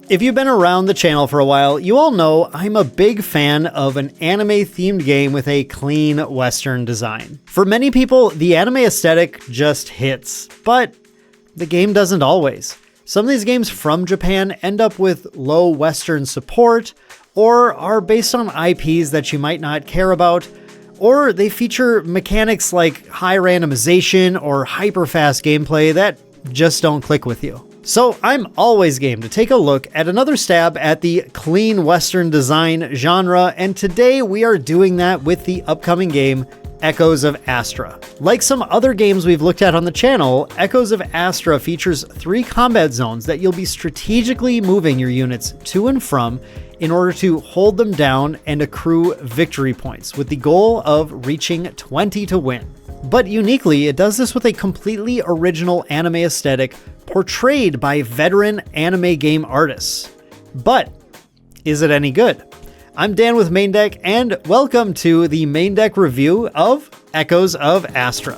If you've been around the channel for a while, you all know I'm a big fan of an anime-themed game with a clean Western design. For many people, the anime aesthetic just hits, but the game doesn't always. Some of these games from Japan end up with low Western support, or are based on IPs that you might not care about, or they feature mechanics like high randomization or hyper-fast gameplay that just don't click with you. So I'm always game to take a look at another stab at the clean Western design genre, and today we are doing that with the upcoming game, Echoes of Astra. Like some other games we've looked at on the channel, Echoes of Astra features 3 combat zones that you'll be strategically moving your units to and from in order to hold them down and accrue victory points, with the goal of reaching 20 to win. But uniquely, it does this with a completely original anime aesthetic portrayed by veteran anime game artists. But is it any good? I'm Dan with Maindeck, and welcome to the Maindeck review of Echoes of Astra.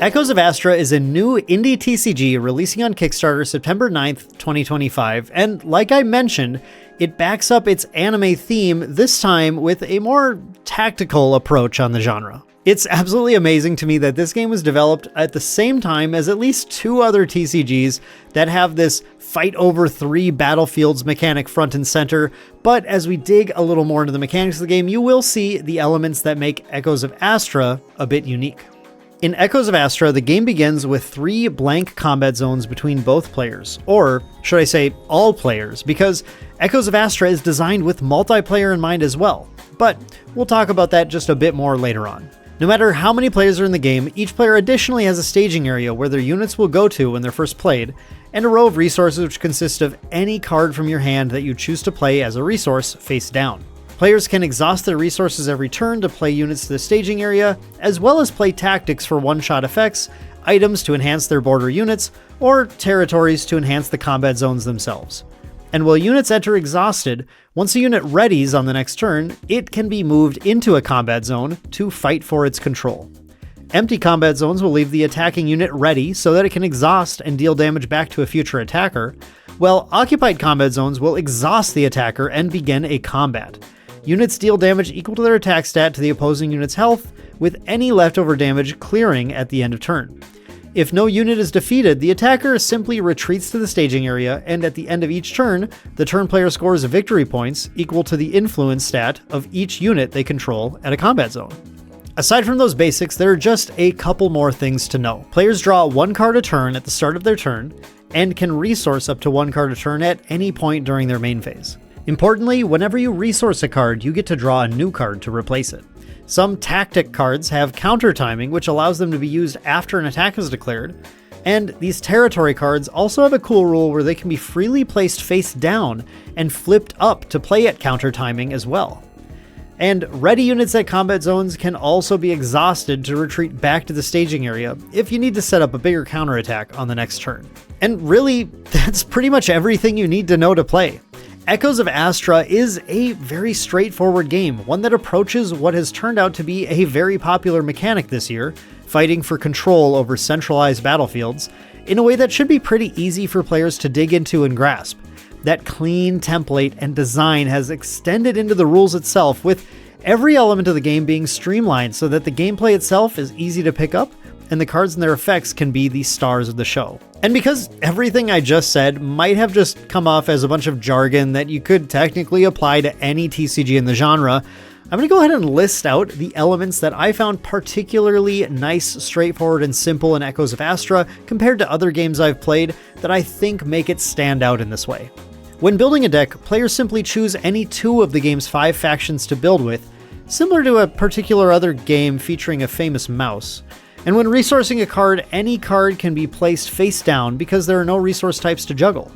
Echoes of Astra is a new indie TCG releasing on Kickstarter September 9th, 2025, and like I mentioned, it backs up its anime theme, this time with a more tactical approach on the genre. It's absolutely amazing to me that this game was developed at the same time as at least 2 other TCGs that have this fight over 3 battlefields mechanic front and center, but as we dig a little more into the mechanics of the game, you will see the elements that make Echoes of Astra a bit unique. In Echoes of Astra, the game begins with 3 blank combat zones between both players, or should I say all players, because Echoes of Astra is designed with multiplayer in mind as well, but we'll talk about that just a bit more later on. No matter how many players are in the game, each player additionally has a staging area where their units will go to when they're first played, and a row of resources which consist of any card from your hand that you choose to play as a resource face down. Players can exhaust their resources every turn to play units to the staging area, as well as play tactics for one-shot effects, items to enhance their border units, or territories to enhance the combat zones themselves. And while units enter exhausted, once a unit readies on the next turn, it can be moved into a combat zone to fight for its control. Empty combat zones will leave the attacking unit ready so that it can exhaust and deal damage back to a future attacker, while occupied combat zones will exhaust the attacker and begin a combat. Units deal damage equal to their attack stat to the opposing unit's health, with any leftover damage clearing at the end of turn. If no unit is defeated, the attacker simply retreats to the staging area, and at the end of each turn, the turn player scores victory points equal to the influence stat of each unit they control at a combat zone. Aside from those basics, there are just a couple more things to know. Players draw 1 card a turn at the start of their turn, and can resource up to 1 card a turn at any point during their main phase. Importantly, whenever you resource a card, you get to draw a new card to replace it. Some tactic cards have counter timing, which allows them to be used after an attack is declared, and these territory cards also have a cool rule where they can be freely placed face down and flipped up to play at counter timing as well. And ready units at combat zones can also be exhausted to retreat back to the staging area if you need to set up a bigger counterattack on the next turn. And really, that's pretty much everything you need to know to play. Echoes of Astra is a very straightforward game, one that approaches what has turned out to be a very popular mechanic this year, fighting for control over centralized battlefields, in a way that should be pretty easy for players to dig into and grasp. That clean template and design has extended into the rules itself, with every element of the game being streamlined so that the gameplay itself is easy to pick up, and the cards and their effects can be the stars of the show. And because everything I just said might have just come off as a bunch of jargon that you could technically apply to any TCG in the genre, I'm going to go ahead and list out the elements that I found particularly nice, straightforward, and simple in Echoes of Astra compared to other games I've played that I think make it stand out in this way. When building a deck, players simply choose any 2 of the game's 5 factions to build with, similar to a particular other game featuring a famous mouse. And when resourcing a card, any card can be placed face down because there are no resource types to juggle.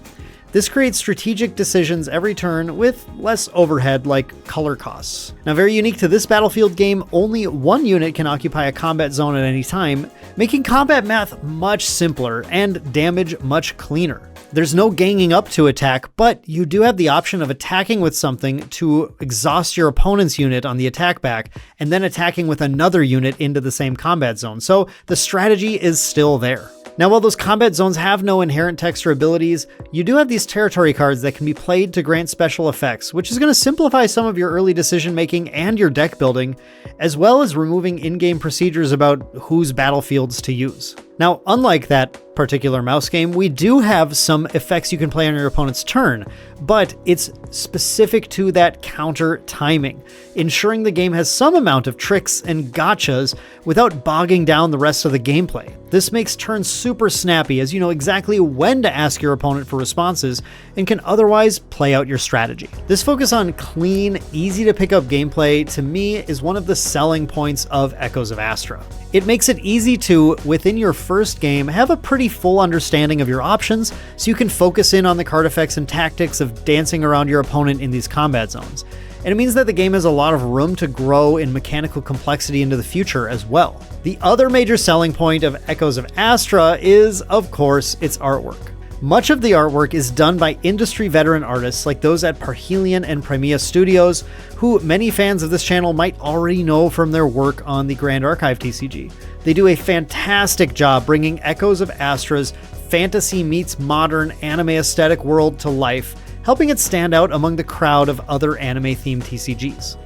This creates strategic decisions every turn with less overhead like color costs. Now, very unique to this battlefield game, only 1 unit can occupy a combat zone at any time, making combat math much simpler and damage much cleaner. There's no ganging up to attack, but you do have the option of attacking with something to exhaust your opponent's unit on the attack back, and then attacking with another unit into the same combat zone, so the strategy is still there. Now, while those combat zones have no inherent text or abilities, you do have these territory cards that can be played to grant special effects, which is going to simplify some of your early decision making and your deck building, as well as removing in-game procedures about whose battlefields to use. Now, unlike that particular mouse game, we do have some effects you can play on your opponent's turn, but it's specific to that counter timing, ensuring the game has some amount of tricks and gotchas without bogging down the rest of the gameplay. This makes turns super snappy, as you know exactly when to ask your opponent for responses and can otherwise play out your strategy. This focus on clean, easy to pick up gameplay, to me, is one of the selling points of Echoes of Astra. It makes it easy to, within your first game, have a pretty full understanding of your options, so you can focus in on the card effects and tactics of dancing around your opponent in these combat zones. And it means that the game has a lot of room to grow in mechanical complexity into the future as well. The other major selling point of Echoes of Astra is, of course, its artwork. Much of the artwork is done by industry veteran artists like those at Parhelion and Primea Studios, who many fans of this channel might already know from their work on the Grand Archive TCG. They do a fantastic job bringing Echoes of Astra's fantasy meets modern anime aesthetic world to life, helping it stand out among the crowd of other anime-themed TCGs.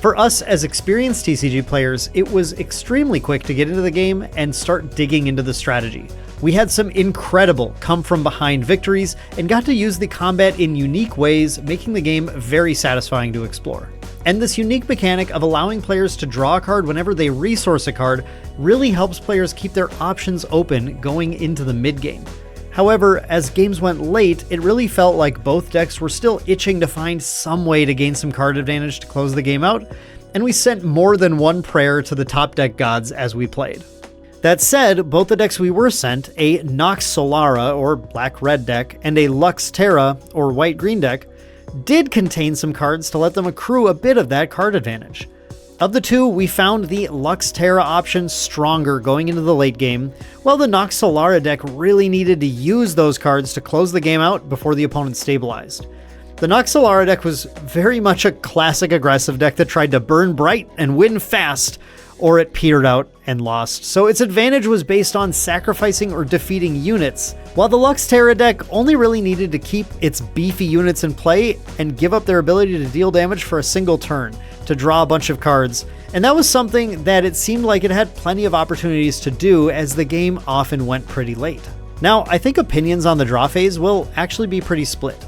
For us as experienced TCG players, it was extremely quick to get into the game and start digging into the strategy. We had some incredible come-from-behind victories and got to use the combat in unique ways, making the game very satisfying to explore. And this unique mechanic of allowing players to draw a card whenever they resource a card really helps players keep their options open going into the mid-game. However, as games went late, it really felt like both decks were still itching to find some way to gain some card advantage to close the game out, and we sent more than one prayer to the top deck gods as we played. That said, both the decks we were sent, a Nox Solara or black-red deck and a Lux Terra or white-green deck, did contain some cards to let them accrue a bit of that card advantage. Of the two, we found the Lux Terra option stronger going into the late game, while the Nox Solara deck really needed to use those cards to close the game out before the opponent stabilized. The Nox Solara deck was very much a classic aggressive deck that tried to burn bright and win fast, or it petered out and lost, so its advantage was based on sacrificing or defeating units, while the Lux Terra deck only really needed to keep its beefy units in play and give up their ability to deal damage for a single turn, to draw a bunch of cards, and that was something that it seemed like it had plenty of opportunities to do as the game often went pretty late. Now, I think opinions on the draw phase will actually be pretty split.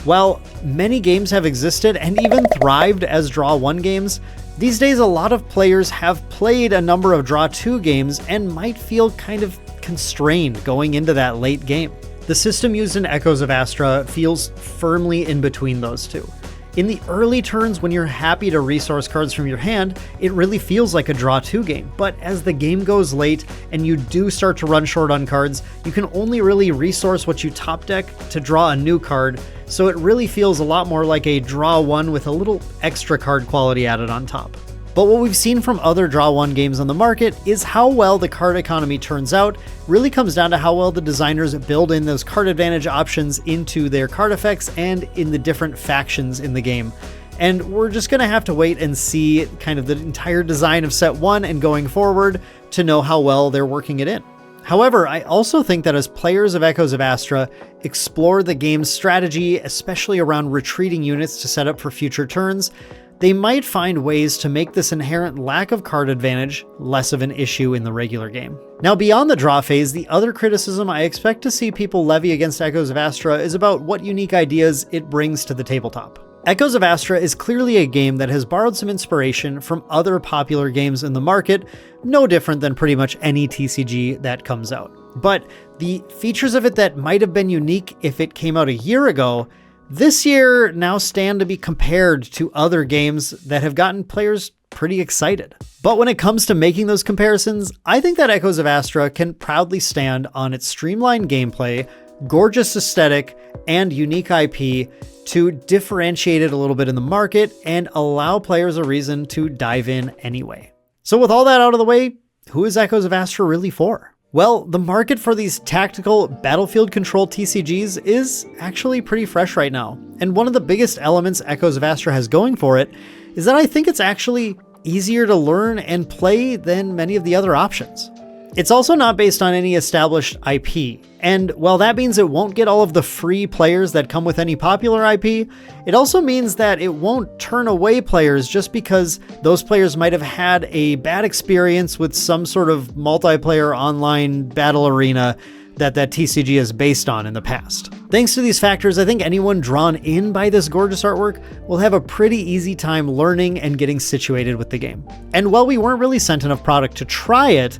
While many games have existed and even thrived as Draw 1 games, these days a lot of players have played a number of Draw 2 games and might feel kind of constrained going into that late game. The system used in Echoes of Astra feels firmly in between those two. In the early turns, when you're happy to resource cards from your hand, it really feels like a Draw 2 game, but as the game goes late and you do start to run short on cards, you can only really resource what you top deck to draw a new card, so it really feels a lot more like a Draw 1 with a little extra card quality added on top. But what we've seen from other Draw 1 games on the market is how well the card economy turns out really comes down to how well the designers build in those card advantage options into their card effects and in the different factions in the game. And we're just going to have to wait and see kind of the entire design of set 1 and going forward to know how well they're working it in. However, I also think that as players of Echoes of Astra explore the game's strategy, especially around retreating units to set up for future turns, they might find ways to make this inherent lack of card advantage less of an issue in the regular game. Now, beyond the draw phase, the other criticism I expect to see people levy against Echoes of Astra is about what unique ideas it brings to the tabletop. Echoes of Astra is clearly a game that has borrowed some inspiration from other popular games in the market, no different than pretty much any TCG that comes out. But the features of it that might have been unique if it came out a year ago, this year now stand to be compared to other games that have gotten players pretty excited. But when it comes to making those comparisons, I think that Echoes of Astra can proudly stand on its streamlined gameplay, gorgeous aesthetic, and unique IP to differentiate it a little bit in the market and allow players a reason to dive in anyway. So with all that out of the way, who is Echoes of Astra really for? Well, the market for these tactical battlefield control TCGs is actually pretty fresh right now. And one of the biggest elements Echoes of Astra has going for it is that I think it's actually easier to learn and play than many of the other options. It's also not based on any established IP, and while that means it won't get all of the free players that come with any popular IP, it also means that it won't turn away players just because those players might have had a bad experience with some sort of multiplayer online battle arena that TCG is based on in the past. Thanks to these factors, I think anyone drawn in by this gorgeous artwork will have a pretty easy time learning and getting situated with the game. And while we weren't really sent enough product to try it,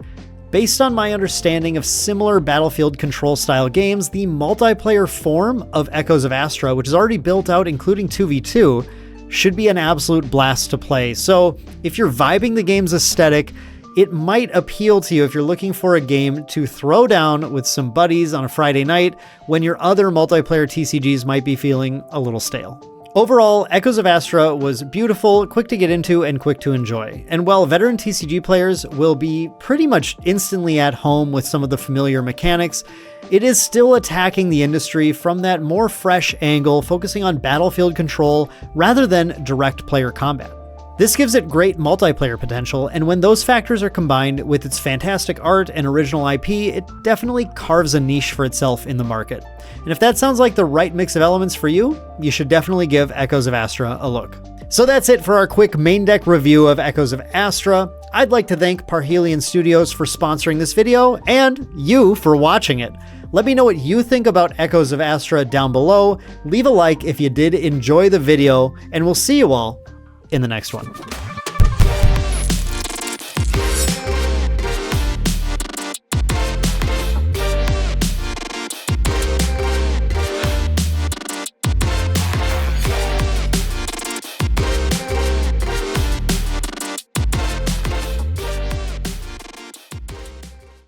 based on my understanding of similar battlefield control style games, the multiplayer form of Echoes of Astra, which is already built out including 2v2, should be an absolute blast to play. So if you're vibing the game's aesthetic, it might appeal to you if you're looking for a game to throw down with some buddies on a Friday night when your other multiplayer TCGs might be feeling a little stale. Overall, Echoes of Astra was beautiful, quick to get into, and quick to enjoy. And while veteran TCG players will be pretty much instantly at home with some of the familiar mechanics, it is still attacking the industry from that more fresh angle, focusing on battlefield control rather than direct player combat. This gives it great multiplayer potential, and when those factors are combined with its fantastic art and original IP, it definitely carves a niche for itself in the market. And if that sounds like the right mix of elements for you, you should definitely give Echoes of Astra a look. So that's it for our quick main deck review of Echoes of Astra. I'd like to thank Parhelion Studios for sponsoring this video, and you for watching it. Let me know what you think about Echoes of Astra down below, leave a like if you did enjoy the video, and we'll see you all in the next one.